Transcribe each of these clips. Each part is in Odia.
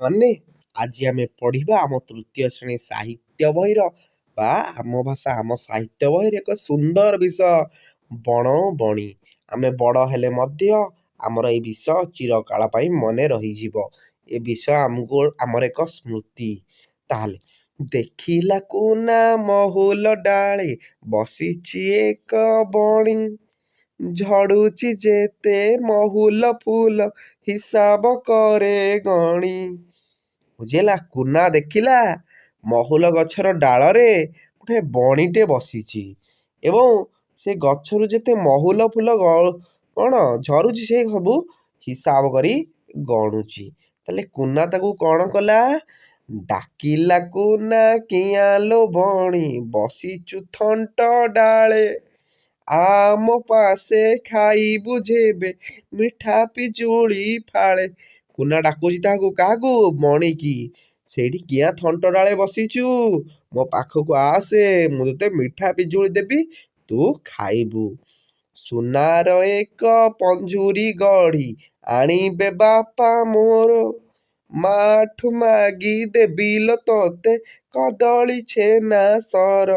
ମାନେ ଆଜି ଆମେ ପଢିବା ଆମ ତୃତୀୟ ଶ୍ରେଣୀ ସାହିତ୍ୟ ବହିର ବା ଆମ ଭାଷା ଆମ ସାହିତ୍ୟ ବହିରେ ଏକ ସୁନ୍ଦର ବିଷୟ ବଣବଣି। ଆମେ ବଡ଼ ହେଲେ ମଧ୍ୟ ଆମର ଏଇ ବିଷୟ ଚିରକାଳ ପାଇଁ ମନେ ରହିଯିବ। ଏ ବିଷୟ ଆମକୁ ଆମର ଏକ ସ୍ମୃତି। ତାହେଲେ ଦେଖିଲାକୁ ନା ମହୁଲ ଡାଳେ ବସିଛି ଏକ ବଣି, ଝଡୁଛି ଯେତେ ମହୁଲ ଫୁଲ ହିସାବ କରେ ଗଣି। ବୁଝିଲା? କୁନା ଦେଖିଲା ମହୁଲ ଗଛର ଡାଳରେ ଗୋଟେ ବଣିଟେ ବସିଛି ଏବଂ ସେ ଗଛରୁ ଯେତେ ମହୁଲ ଫୁଲ କଣ ଝରୁଛି ସେ ସବୁ ହିସାବ କରି ଗଣୁଛି। ତାହେଲେ କୁନା ତାକୁ କଣ କଲା? ଡାକିଲା କୁନା କିଆଁ ବଣି ବସିଛୁ ଥଣ୍ଟ ଡାଳେ, ଆମ ପାଶେ ଖାଇବୁ ଯେବେ ମିଠା ପିଜୁଳି ଫାଳେ। କୁନା ଡାକୁଛି କାହାକୁ? ବଣିକି। ସେଇଠି କିଆଁ ଥଣ୍ଟ ଡାଳେ ବସିଛୁ? ମୋ ପାଖକୁ ଆସେ, ମୁଁ ତତେ ମିଠା ପିଜୁଳି ଦେବି, ତୁ ଖାଇବୁ। ସୁନାର ଏକ ପଞ୍ଜୁରୀ ଗଢ଼ି ଆଣିବେ ବାପା ମୋର, ମାଠୁ ମାଗି ଦେବିଲ ତତେ କଦଳୀ ଛେନା ସର।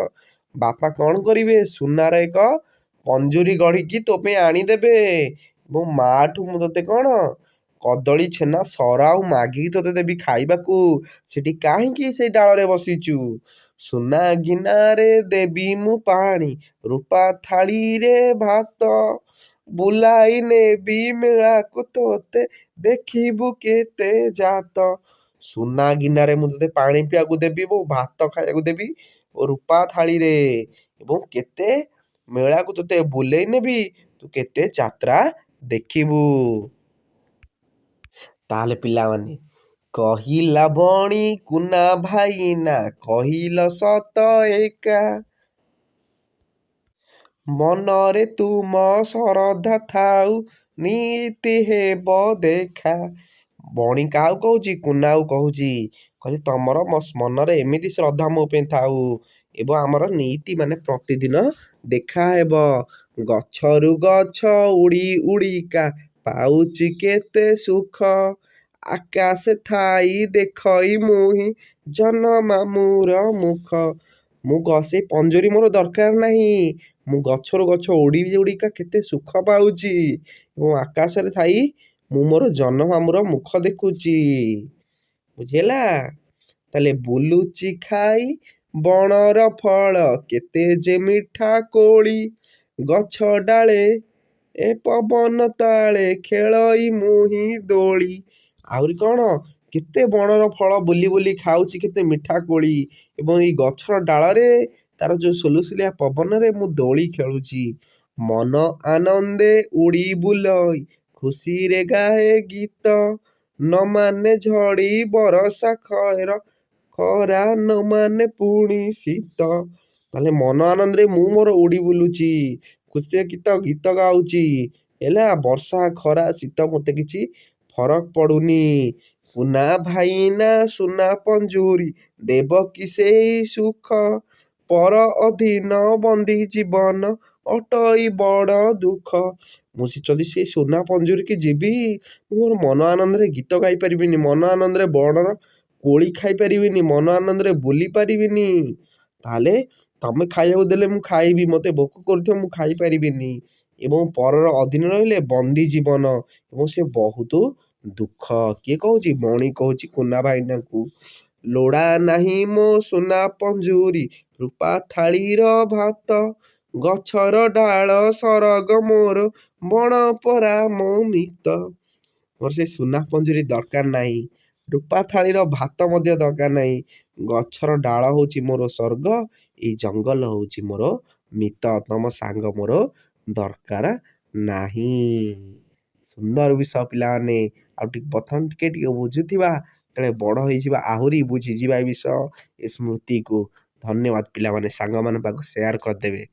ବାପା କଣ କରିବେ? ସୁନାର ଏକ ପଞ୍ଜୁରୀ ଗଢ଼ିକି ତୋ ପାଇଁ ଆଣିଦେବେ ଏବଂ ମାଠୁ ମୁଁ ତତେ କଣ କଦଳୀ ଛେନା ସର ଆଉ ମାଗିକି ତତେ ଦେବି ଖାଇବାକୁ। ସେଠି କାହିଁକି ସେଇ ଡାଳରେ ବସିଛୁ? ସୁନା ଗିନାରେ ଦେବି ମୁଁ ପାଣି, ରୂପା ଥାଳିରେ ଭାତ, ବୁଲାଇ ନେବି ମେଳାକୁ ତୋତେ ଦେଖିବୁ କେତେ ଜାତ। ସୁନା ଗିନାରେ ମୁଁ ତତେ ପାଣି ପିଇବାକୁ ଦେବି ଓ ଭାତ ଖାଇବାକୁ ଦେବି ଓ ରୂପା ଥାଳିରେ ଏବଂ କେତେ ମେଳାକୁ ତତେ ବୁଲେଇ ନେବି, ତୁ କେତେ ଯାତ୍ରା ଦେଖିବୁ। ତାହେଲେ ପିଲାମାନେ, କହିଲା ବଣି କୁନା ଭାଇନା କହିଲ ସତ ଏକା, ମନରେ ତୁମ ଶରଧା ଥାଉ ନୀତି ହେବ ଦେଖା। ବଣି କାହାକୁ କହୁଛି? କୁନାକୁ କହୁଛି। କହିଲି ତମର ମନରେ ଏମିତି ଶ୍ରଦ୍ଧା ମୋ ପାଇଁ ଥାଉ ଏବଂ ଆମର ନୀତି ମାନେ ପ୍ରତିଦିନ ଦେଖା ହେବ। ଗଛରୁ ଗଛ ଉଡ଼ି ଉଡ଼ିକା ପାଉଛି କେତେ ସୁଖ, ଆକାଶେ ଥାଇ ଦେଖଇ ମୁହିଁ ଜହ୍ନମାମୁଁର ମୁଖ। ସେଇ ପଞ୍ଜୁରୀ ମୋର ଦରକାର ନାହିଁ, ମୁଁ ଗଛରୁ ଗଛ ଉଡ଼ି ଉଡ଼ିକା କେତେ ସୁଖ ପାଉଛି ଏବଂ ଆକାଶରେ ଥାଇ ମୁଁ ମୋର ଜହ୍ନମାମୁଁର ମୁଖ ଦେଖୁଛି। ବୁଝିହେଲା? ତାହେଲେ ବୁଲୁଛି ଖାଇ ବଣର ଫଳ କେତେ ଯେ ମିଠା କୋଳି, ଗଛ ଡାଳେ ଏ ପବନ ତାଳେ ଖେଳଇ ମୁହିଁ ଦୋଳି। ଆହୁରି କଣ? କେତେ ବଣର ଫଳ ବୁଲି ବୁଲି ଖାଉଛି, କେତେ ମିଠା କୋଳି ଏବଂ ଏଇ ଗଛର ଡାଳରେ ତାର ଯୋଉ ସୁଲୁସୁଲିଆ ପବନରେ ମୁଁ ଦୋଳି ଖେଳୁଛି। ମନ ଆନନ୍ଦେ ଉଡ଼ି ବୁଲଇ ଖୁସିରେ ଗାଏ ଗୀତ, ନ ମାନେ ଝଡ଼ି ବରଷା ଖରା ନ ମାନେ ପୁଣି ଶୀତ। ତାହେଲେ ମନ ଆନନ୍ଦରେ ମୁଁ ମୋର ଉଡ଼ି ବୁଲୁଛି, ଖୁସିରେ ଗୀତ ଗାଉଛି। ହେଲା? ବର୍ଷା ଖରା ଶୀତ ମୋତେ କିଛି ଫରକ ପଡୁନି। କୁନା ଭାଇନା ସୁନା ପଞ୍ଜୁରୀ ଦେବ କି ସେଇ ସୁଖ, ପର ଅଧୀନ ବନ୍ଦୀ ଜୀବନ ଅଟଇ ବଡ଼ ଦୁଃଖ। ମୁଁ ଯଦି ସେଇ ସୁନା ପଞ୍ଜୁରୀକି ଯିବି, ମୁଁ ମୋର ମନ ଆନନ୍ଦରେ ଗୀତ ଗାଇପାରିବିନି, ମନ ଆନନ୍ଦରେ ବଣର କୋଳି ଖାଇପାରିବିନି, ମନ ଆନନ୍ଦରେ ବୁଲି ପାରିବିନି। ତାହେଲେ ତମେ ଖାଇବାକୁ ଦେଲେ ମୁଁ ଖାଇବି, ମୋତେ ଭୋକ କରୁଥିବ ମୁଁ ଖାଇପାରିବିନି ଏବଂ ପରର ଅଧୀନ ରହିଲେ ବନ୍ଦୀ ଜୀବନ ଏବଂ ସେ ବହୁତ ଦୁଃଖ। କିଏ କହୁଛି? ବଣି କହୁଛି କୁନା ଭାଇନାଙ୍କୁ। ଲୋଡ଼ା ନାହିଁ ମୋ ସୁନା ପଞ୍ଜୁରୀ, ରୂପା ଥାଳିର ଭାତ, ଗଛର ଡାଳ ସରଗ ମୋର, ବଣ ପରା ମୋ ମିତ। ମୋର ସେ ସୁନା ପଞ୍ଜୁରୀ ଦରକାର ନାହିଁ, ରୂପା ଥାଳିର ଭାତ ମଧ୍ୟ ଦରକାର ନାହିଁ, ଗଛର ଡାଳ ହଉଛି ମୋର ସ୍ୱର୍ଗ, ଏଇ ଜଙ୍ଗଲ ହଉଛି ମୋର ମିତ, ତମ ସାଙ୍ଗ ମୋର ଦରକାର ନାହିଁ। ସୁନ୍ଦର ବିଷୟ ପିଲାମାନେ। ଆଉ ପ୍ରଥମ ଟିକେ ବୁଝୁଥିବା, ଯେତେବେଳେ ବଡ଼ ହେଇଯିବା ଆହୁରି ବୁଝିଯିବା ଏ ବିଷୟ, ଏ ସ୍ମୃତିକୁ। ଧନ୍ୟବାଦ ପିଲାମାନେ, ସାଙ୍ଗମାନଙ୍କ ପାଖକୁ ସେୟାର କରିଦେବେ।